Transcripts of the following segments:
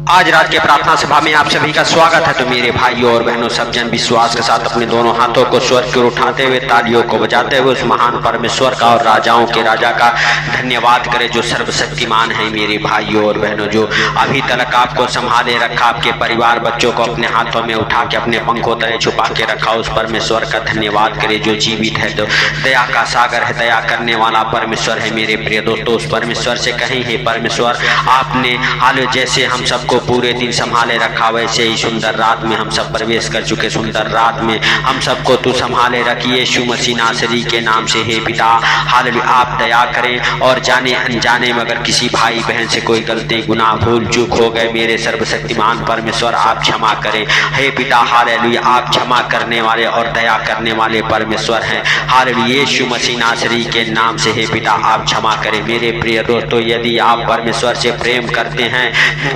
आज रात के प्रार्थना सभा में आप सभी का स्वागत है। तो मेरे भाइयों और बहनों, सब जन विश्वास के साथ अपने दोनों हाथों को स्वर्ग की ओर उठाते हुए तालियों को बजाते हुए उस महान परमेश्वर का और राजाओं के राजा का धन्यवाद करें जो सर्वशक्तिमान है। मेरे भाइयों और बहनों, जो अभी तक आपको संभाले रखा, आपके परिवार बच्चों को अपने हाथों में उठा के अपने पंखों तले छुपा के रखा, उस परमेश्वर का धन्यवाद करें जो जीवित है, तो दया का सागर है, दया करने वाला परमेश्वर है। मेरे प्रिय दोस्तों, उस परमेश्वर से कहें, हे परमेश्वर, आपने हाल जैसे हम सबको पूरे दिन संभाले रखा, वैसे ही सुंदर रात में हम सब प्रवेश कर चुके। सुंदर रात में हम सबको तू संभाले रखिए यीशु मसीह नासरी के नाम से। हे पिता, हालेलुया, आप दया करें और जाने अनजाने में अगर किसी भाई बहन से कोई गलती, गुनाह, भूल चूक हो गए, मेरे सर्वशक्तिमान परमेश्वर आप क्षमा करें। हे पिता, हालेलुया, आप क्षमा करने वाले और दया करने वाले परमेश्वर हैं। हालेलुया, यीशु मसीह नासरी के नाम से हे पिता आप क्षमा करें। मेरे प्रिय दोस्तों, यदि आप परमेश्वर से प्रेम करते हैं,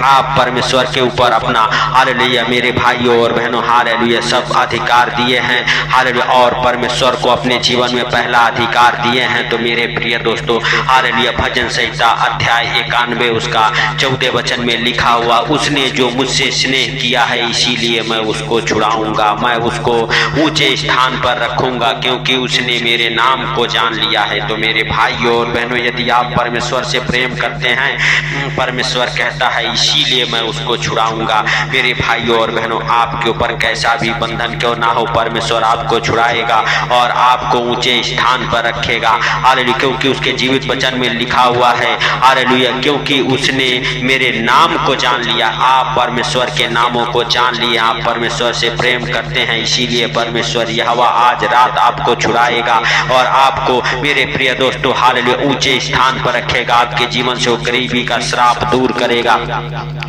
आप परमेश्वर के ऊपर अपना, हालेलुया, मेरे भाइयों और बहनों, हालेलुया, सब अधिकार दिए हैं, हालेलुया, और परमेश्वर को अपने जीवन में पहला अधिकार दिए हैं। तो मेरे प्रिय दोस्तों, हालेलुया, भजन संहिता अध्याय 91 उसका 14 वचन में लिखा हुआ, उसने जो मुझसे स्नेह किया है इसीलिए मैं उसको छुड़ाऊंगा, मैं उसको ऊंचे स्थान पर रखूंगा, क्योंकि उसने मेरे नाम को जान लिया है। तो मेरे भाइयों और बहनों, यदि आप परमेश्वर से प्रेम करते हैं, परमेश्वर कहता है इसीलिए मैं उसको छुड़ाऊंगा। मेरे भाइयों और बहनों, आपके ऊपर कैसा भी बंधन क्यों ना हो, परमेश्वर आपको छुड़ाएगा और आपको ऊंचे स्थान पर रखेगा। हालेलुया, क्योंकि उसके जीवित वचन में लिखा हुआ है, हालेलुया, क्योंकि उसने मेरे नाम को जान लिया। आप परमेश्वर के नामों को जान लिए, आप परमेश्वर से प्रेम करते हैं, इसीलिए परमेश्वर यहोवा आज रात आपको छुड़ाएगा और आपको, मेरे प्रिय दोस्तों, हालेलुया, ऊंचे स्थान पर रखेगा। आपके जीवन से वो गरीबी का श्राप दूर करेगा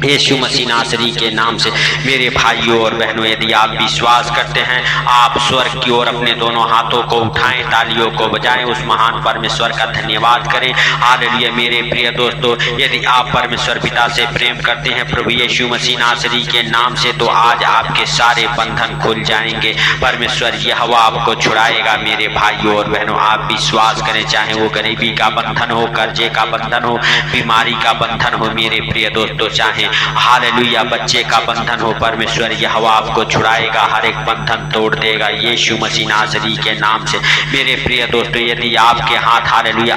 यीशु मसीह नासरी के नाम से। मेरे भाइयों और बहनों, यदि आप विश्वास करते हैं, आप स्वर्ग की ओर अपने दोनों हाथों को उठाएं, तालियों को बजाएं, उस महान परमेश्वर का धन्यवाद करें। हालेलुया, मेरे प्रिय दोस्तों, यदि आप परमेश्वर पिता से प्रेम करते हैं प्रभु यीशु मसीह नासरी के नाम से, तो आज आपके सारे बंधन खुल जाएंगे, परमेश्वर यहोवा आपको छुड़ाएगा। मेरे भाइयों और बहनों, आप विश्वास करें, चाहे वो गरीबी का बंधन हो, कर्जे का बंधन हो, बीमारी का बंधन हो, मेरे प्रिय दोस्तों, चाहे हालेलुया बच्चे का बंधन हो, परमेश्वर यहोवा आपको छुड़ाएगा, हर एक बंधन तोड़ देगा यीशु मसीह नासरी के नाम से। मेरे प्रिय दोस्तों, यदि आपके हाथ, हालेलुया,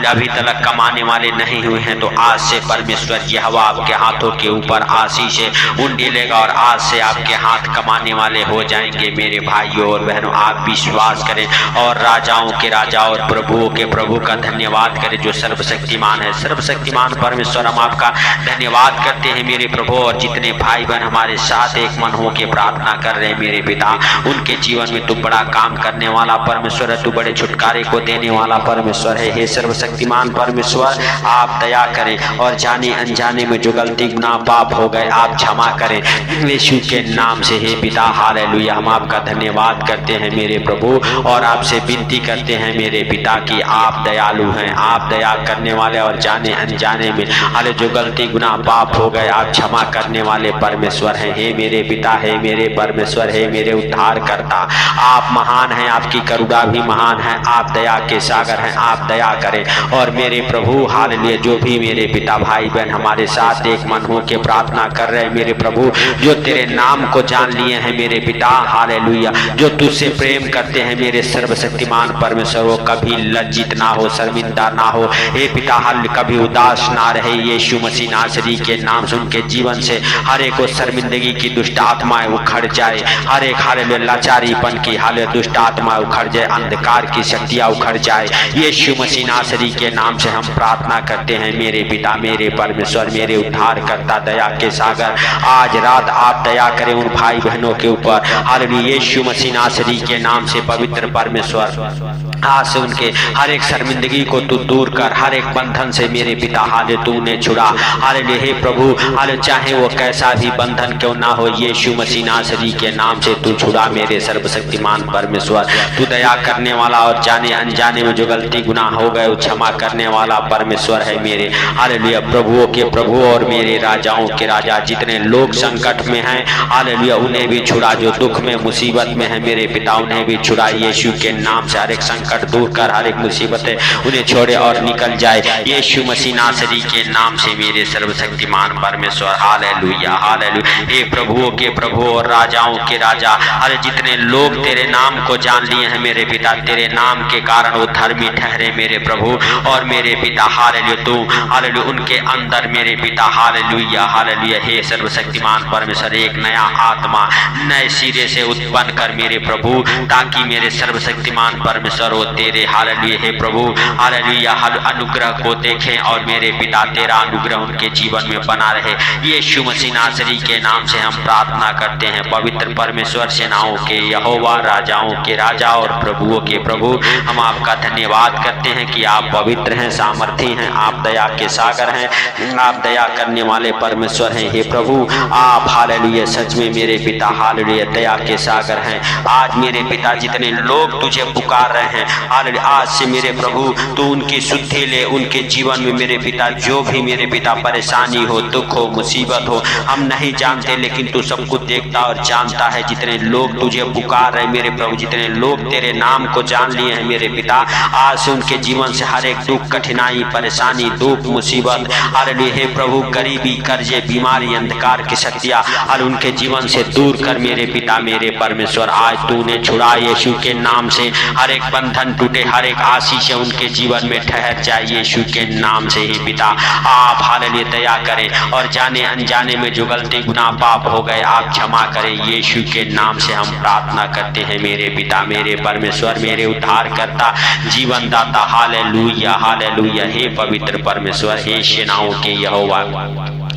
अभी तक कमाने वाले नहीं हुए हैं, तो आज से परमेश्वर यहोवा आपके हाथों के ऊपर आशीष उंडेलेगा और आज से आपके हाथ कमाने वाले हो जाएंगे। मेरे भाइयों और बहनों, आप विश्वास करें और राजाओं के राजा और प्रभुओं के प्रभु का धन्यवाद करें जो सर्वशक्तिमान है। सर्वशक्तिमान परमेश्वर, हम आपका धन्यवाद करते हैं मेरे प्रभु, और जितने भाई बहन हमारे साथ एक मन हो के प्रार्थना कर रहे हैं, मेरे पिता, उनके जीवन में तू बड़ा काम करने वाला परमेश्वर है, तू बड़े छुटकारे को देने वाला परमेश्वर है। हे सर्वशक्तिमान परमेश्वर, आप दया करें और जाने अनजाने में जो गलती, गुनाह, पाप हो गए, आप क्षमा करें यीशु के नाम से। हे पिता, हालेलुया, हम आपका धन्यवाद करते हैं मेरे प्रभु, और आपसे विनती करते हैं मेरे पिता कि आप दयालु हैं, आप दया करने वाले, और जाने अनजाने में हाले जो गलती, गुनाह, पाप हो गए, आप क्षमा करने वाले परमेश्वर हैं। हे मेरे पिता, हे मेरे परमेश्वर, हे मेरे उद्धार करता, आप महान हैं, आपकी करुणा भी महान है, आप दया के सागर हैं, आप दया करें। और मेरे प्रभु, हालेलुया, जो भी मेरे पिता, भाई बहन हमारे साथ एक मन हो के प्रार्थना कर रहे हैं मेरे प्रभु, जो तेरे नाम को जान लिए हैं मेरे पिता, हालेलुया, जो तुझसे प्रेम करते हैं मेरे सर्वशक्तिमान परमेश्वर, वो कभी लज्जित ना हो, शर्मिंदा ना हो, हे पिता, हाल कभी उदास ना रहे यीशु मसीह नासरी के नाम से। उनके जीवन से हर एक शर्मिंदगी की दुष्ट आत्माएं उखड़ जाए, हर एक हालेलुया लाचारीपन की हालेलुया दुष्ट आत्मा उखड़ जाए, अंधकार की शक्तियां उखड़ जाए यीशु मसीह नासरी के नाम से। हम प्रार्थना करते हैं मेरे पिता, मेरे परमेश्वर, मेरे उद्धार करता, दया के सागर, आज रात आप दया करें उन भाई बहनों के ऊपर, हालेलुया, यीशु मसीह नासरी के नाम से। पवित्र परमेश्वर, आज से उनके हर एक शर्मिंदगी को तू दूर कर, हर एक बंधन से मेरे पिता, हाले तूने छुड़ा, हाले हे प्रभु, हाले चाहे वो कैसा भी बंधन क्यों ना हो, यीशु मसीह नासरी के नाम से तू छुड़ा मेरे सर्वशक्तिमान परमेश्वर। तू दया करने वाला और जाने अनजाने में जो गलती, गुनाह हो गए, वो क्षमा करने वाला परमेश्वर है मेरे, हालेलुया, प्रभुओं के प्रभु और मेरे राजाओं के राजा। जितने लोग संकट में हैं, हालेलुया, उन्हें भी छुड़ा, जो दुख में, मुसीबत में है मेरे पिता, उन्हें भी छुड़ा यीशु के नाम से। हर एक संकट संकट दूर कर, हर एक मुसीबतें उन्हें छोड़े और निकल जाए यीशु मसीह नासरी के नाम से मेरे सर्वशक्तिमान परमेश्वर। Hallelujah hallelujah. हे प्रभुओं के प्रभु और राजाओं के राजा, अरे जितने लोग तेरे नाम को जान लिए हैं मेरे पिता, तेरे नाम के कारण वो धर्मी ठहरे मेरे प्रभु और मेरे पिता। हालेलुया। तू हालेलुया उनके अंदर मेरे पिता। Hallelujah hallelujah. हे सर्वशक्तिमान परमेश्वर, एक नया आत्मा नए सिरे से उत्पन्न कर मेरे प्रभु, ताकि मेरे सर्वशक्तिमान परमेश्वर वो तेरे हालेलुया हे प्रभु हालेलुया अनुग्रह को देखें और मेरे पिता तेरा अनुग्रह उनके जीवन में बना रहे। यीशु मसीह नासरी के नाम से हम प्रार्थना करते हैं। पवित्र परमेश्वर, सेनाओं के यहोवा, राजाओं के राजा और प्रभुओं के प्रभु, हम आपका धन्यवाद करते हैं कि आप पवित्र हैं, सामर्थी हैं, आप दया के सागर हैं, आप दया करने वाले परमेश्वर हैं। हे प्रभु आप हालेलुया सच में मेरे पिता हालेलुया दया के सागर हैं। आज मेरे पिता जितने लोग तुझे पुकार रहे हैं हालेलुया, आज से मेरे प्रभु तू उनकी शुद्धि ले, उनके जीवन में मेरे पिता जो भी मेरे पिता परेशानी हो, दुख हो, मुसीबत हो, हम नहीं जानते लेकिन तू सब कुछ देखता और जानता है। जितने लोग तुझे पुकार रहे मेरे प्रभु, जितने लोग तेरे नाम को जान लिए हैं मेरे पिता, आज से उनके जीवन से हर एक दुख, कठिनाई, परेशानी, दुख, मुसीबत हालेलुया हे प्रभु, गरीबी, कर्जे, बीमारी, अंधकार की शक्तियां और उनके जीवन से दूर कर मेरे पिता मेरे परमेश्वर। आज तूने छुड़ा यीशु के नाम से, हर एक बंधन टूटे, हर एक आशीष उनके जीवन में ठहर जाए यीशु के नाम से। ही पिता आप हालेलुया दया करें और जाने अनजाने में जो गलती गुनाह पाप हो गए आप क्षमा करें यीशु के नाम से हम प्रार्थना करते हैं मेरे पिता मेरे परमेश्वर, मेरे उद्धार करता, जीवन दाता। Hallelujah hallelujah. हे पवित्र परमेश्वर, हे सेनाओं के यहोवा,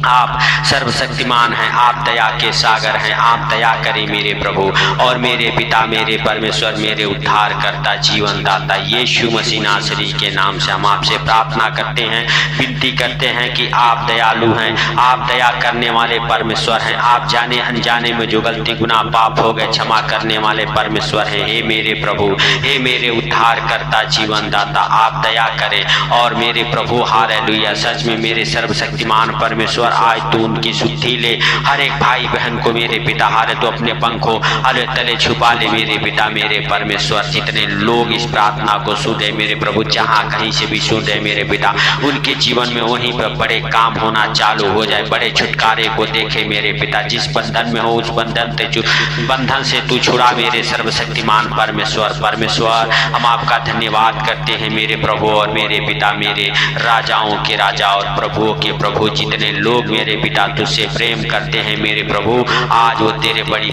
आप सर्वशक्तिमान हैं, आप दया के सागर हैं, आप दया करें मेरे प्रभु और मेरे पिता मेरे परमेश्वर, मेरे उद्धार करता, जीवन दाता यीशु मसीह नासरी के नाम से हम आपसे प्रार्थना करते हैं, विनती करते हैं कि आप दयालु हैं, आप दया करने वाले परमेश्वर हैं, आप जाने अनजाने में जो गलती गुनाह पाप हो गए क्षमा करने वाले परमेश्वर हैं। हे मेरे प्रभु, हे मेरे उद्धार करता, जीवन दाता, आप दया करें और मेरे प्रभु हालेलुया सच में मेरे सर्वशक्तिमान परमेश्वर, आज तू उनकी शुद्धि ले, हर एक भाई बहन को मेरे पिता हारे तो अपने पंखों हरे तले छुपा ले मेरे पिता मेरे परमेश्वर। जितने लोग इस प्रार्थना को सुने मेरे प्रभु, जहाँ कहीं से भी सुने मेरे पिता, उनके जीवन में वहीं पर बड़े काम होना चालू हो जाए, बड़े छुटकारे को देखे मेरे पिता। जिस बंधन में हो उस बंधन से तू छुड़ा मेरे सर्वशक्तिमान परमेश्वर। परमेश्वर हम आपका धन्यवाद करते हैं मेरे प्रभु और मेरे पिता मेरे राजाओं के राजा और प्रभुओं के प्रभु। जितने लोग मेरे पिता तुझसे प्रेम करते हैं मेरे प्रभु, आज वो तेरे बड़ी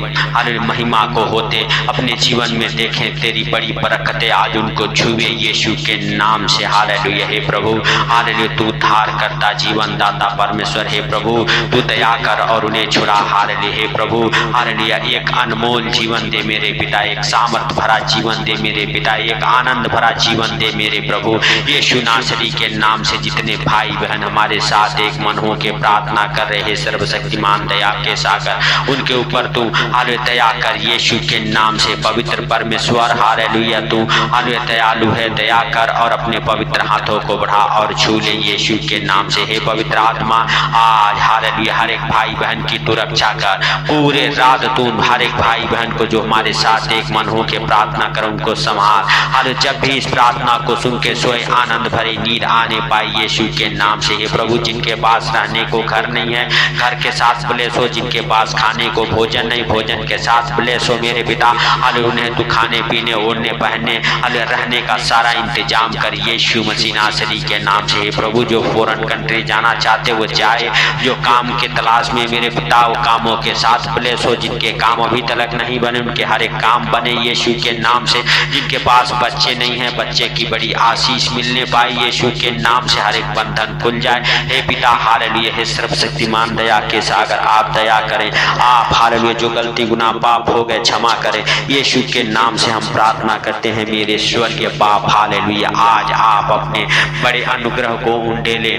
महिमा को होते अपने जीवन में देखें, तेरी बड़ी बरकतें आज उनको छुए यीशु के नाम से। हालेलुया हे प्रभु हालेलुया, तू उद्धार करता, जीवन दाता परमेश्वर हे प्रभु, तू दया कर और उन्हें छुड़ा। हालेलुया हे प्रभु हालेलुया, एक अनमोल जीवन दे मेरे पिता, एक सामर्थ भरा जीवन दे मेरे पिता, एक आनंद भरा जीवन दे मेरे प्रभु यीशु नासरी के नाम से। जितने भाई बहन हमारे साथ एक मन हो के प्रार्थना कर रहे सर्वशक्तिमान दया के सागर, उनके ऊपर तू हालेलुया दया कर यीशु के नाम से। पवित्र परमेश्वर हालेलुया, तू हालेलुया दयालु है, दया कर और अपने पवित्र हाथों को बढ़ा और छू ले यीशु के नाम से। हे पवित्र आत्मा आज हालेलुया हर एक भाई बहन की तू रक्षा कर, पूरे रात तू हर एक भाई बहन को जो हमारे साथ एक मन हो के प्रार्थना कर उनको संभाल। हालेलुया जब भी इस प्रार्थना को सुन के सोए आनंद भरी नींद आने पाए यीशु के नाम से। हे प्रभु जिनके पास रहने को घर नहीं है, घर के साथ ब्लेस हो, जिनके पास खाने को भोजन नहीं, भोजन के साथ ब्लेस हो मेरे पिता। हालेलुया उन्हें तू खाने पीने ओढ़ने पहनने हालेलुया रहने का सारा इंतजाम कर यीशु मसीह नासरी के नाम से। हे प्रभु जो फॉरेन कंट्री जाना चाहते वो जाए, जो काम के तलाश में मेरे पिता वो कामों के साथ ब्लेस हो, जिनके काम अभी तक नहीं बने उनके हर एक काम बने यीशु के नाम से। जिनके पास बच्चे नहीं है बच्चे की बड़ी आशीष मिलने पाए यीशु के नाम से, हर एक बंधन खुल जाए। हे पिता हालेलुया हे सर्वशक्तिमान दया के सागर, आप दया करें, आप हालेलुया जो गलती गुनाह पाप हो गए क्षमा करें यीशु के नाम से हम प्रार्थना करते हैं मेरे स्वर्गीय बाप। हालेलुया आज आप अपने बड़े अनुग्रह को उंडेले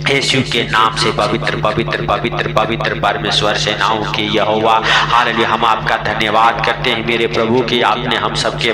यीशु के नाम से। पवित्र पवित्र पवित्र पवित्र परमेश्वर सेनाओं के यहोवा हालेलुया हम आपका धन्यवाद करते हैं मेरे प्रभु कि आपने हम सबके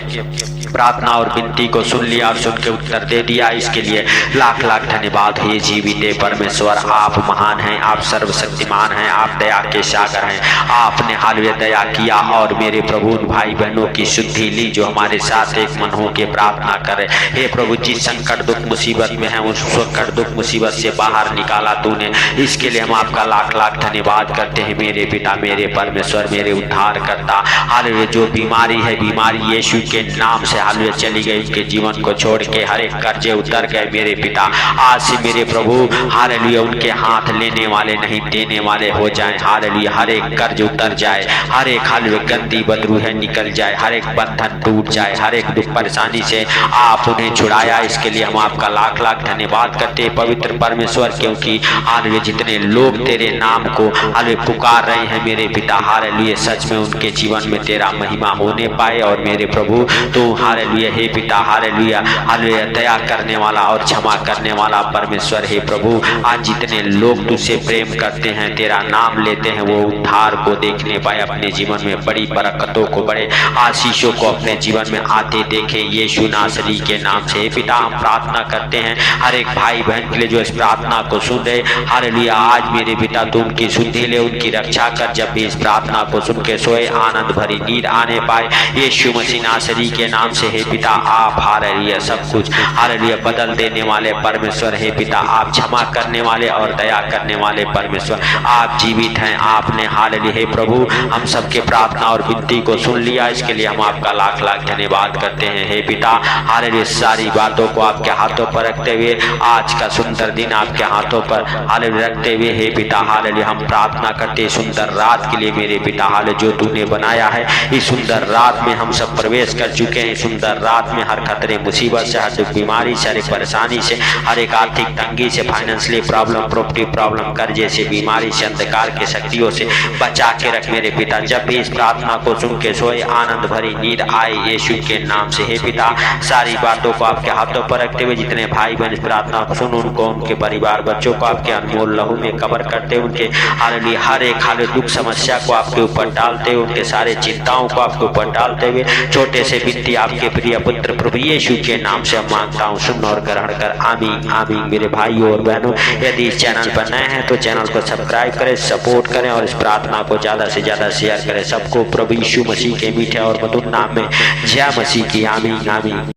प्रार्थना और विनती को सुन लिया और सुन के उत्तर दे दिया। इसके लिए लाख लाख धन्यवाद हे जीवित परमेश्वर। आप महान हैं, आप सर्वशक्तिमान हैं, आप दया के सागर हैं। आपने हालेलुया दया किया और मेरे प्रभु भाई बहनों की शुद्धि ली जो हमारे साथ एक मन हो के प्रार्थना करे। हे प्रभु जिस संकट दुख मुसीबत में है उस संकट दुख मुसीबत से बाहर निकाला तूने, इसके लिए हम आपका लाख लाख धन्यवाद करते हैं मेरे पिता, मेरे परमेश्वर, मेरे उद्धार करता। हालेलुया जो बीमारी है, बीमारी यीशु के नाम से हालेलुया चली गई, उनके जीवन को छोड़ के हर एक कर्जे उतर गए मेरे पिता। आज से मेरे प्रभु हालेलुया उनके हाथ लेने वाले नहीं देने वाले हो जाएं। हालेलुया हर एक कर्ज उतर जाए, हर एक हालेलुया गंदी बदबू है निकल जाए, हर एक बंधन टूट जाए, हर एक दुख परेशानी से आप उन्हें छुड़ाया। इसके लिए हम आपका लाख लाख धन्यवाद करते हैं पवित्र परमेश्वर, क्योंकि हालेलुया जितने लोग तेरे नाम को हालेलुया पुकार रहे हैं मेरे पिता, हालेलुया सच में उनके जीवन में तेरा महिमा होने पाए। और मेरे प्रभु तू हालेलुया हे पिता हालेलुया हालेलुया दया करने वाला और क्षमा करने वाला परमेश्वर हे प्रभु, आज जितने लोग तुझसे प्रेम करते हैं, तेरा नाम लेते हैं, वो उद्धार को देखने पाए, अपने जीवन में बड़ी बरकतों को, बड़े आशीषों को अपने जीवन में आते देखे यीशु नासरी के नाम से। हे पिता हम प्रार्थना करते हैं हर एक भाई बहन के लिए जो इस प्रार्थना को सुन रहे, हालेलुया आज मेरे पिता तू उनकी शुद्धि ले, उनकी रक्षा कर, जब भी इस प्रार्थना को सुन के सोए आनंद भरी नींद आने पाए यीशु मसीह नासरी के नाम से। हे पिता आप हालेलुया सब कुछ हालेलुया बदल देने वाले परमेश्वर, हे पिता आप क्षमा करने वाले और दया करने वाले परमेश्वर, आप जीवित हैं। आपने हालेलुया हे प्रभु हम सबके प्रार्थना और विनती को सुन लिया, इसके लिए हम आपका लाख लाख धन्यवाद करते हैं। हे पिता हालेलुया सारी बातों को आपके हाथों पर रखते हुए, आज का सुंदर दिन आपके हाथों पर हालेलुया रखते हुए, हे पिता हालेलुया हम प्रार्थना करते सुंदर रात के लिए मेरे पिता हालेलुया जो तूने बनाया है। इस सुंदर रात में हम सब प्रवेश कर चुके हैं। सुंदर रात में हर खतरे मुसीबत से, हर दुख बीमारी से, हर एक परेशानी से, हर एक आर्थिक तंगी से, फाइनेंशियली प्रॉब्लम, प्रॉपर्टी प्रॉब्लम, कर्जे से, बीमारी से, अंधकार के शक्तियों से बचा के रख मेरे पिता। जब भी इस प्रार्थना को सुन के सोए आनंद भरी नींद आए यीशु के नाम से। हे पिता सारी बातों को आपके हाथों पर रखते हुए जितने भाई बहन इस प्रार्थना को सुन, उनको उनके परिवार बच्चों को आपके अनमोल लहू में कवर करते, उनके हालेलुया हर एक हालेलुया दुख समस्या को आपके ऊपर डालते हुए, उनके सारे चिंताओं को आपके ऊपर डालते हुए, छोटे से विनती आपके प्रिय पुत्र प्रभु यीशु के नाम से मांगता हूँ, सुन और ग्रहण कर। आमीन आमीन। मेरे भाइयों और बहनों यदि इस चैनल पर नए हैं तो चैनल को सब्सक्राइब करें, सपोर्ट करें और इस प्रार्थना को ज्यादा से ज्यादा शेयर करें। सबको प्रभु यीशु मसीह के मीठे और मधुर नाम में जय मसीह की। आमीन आमीन।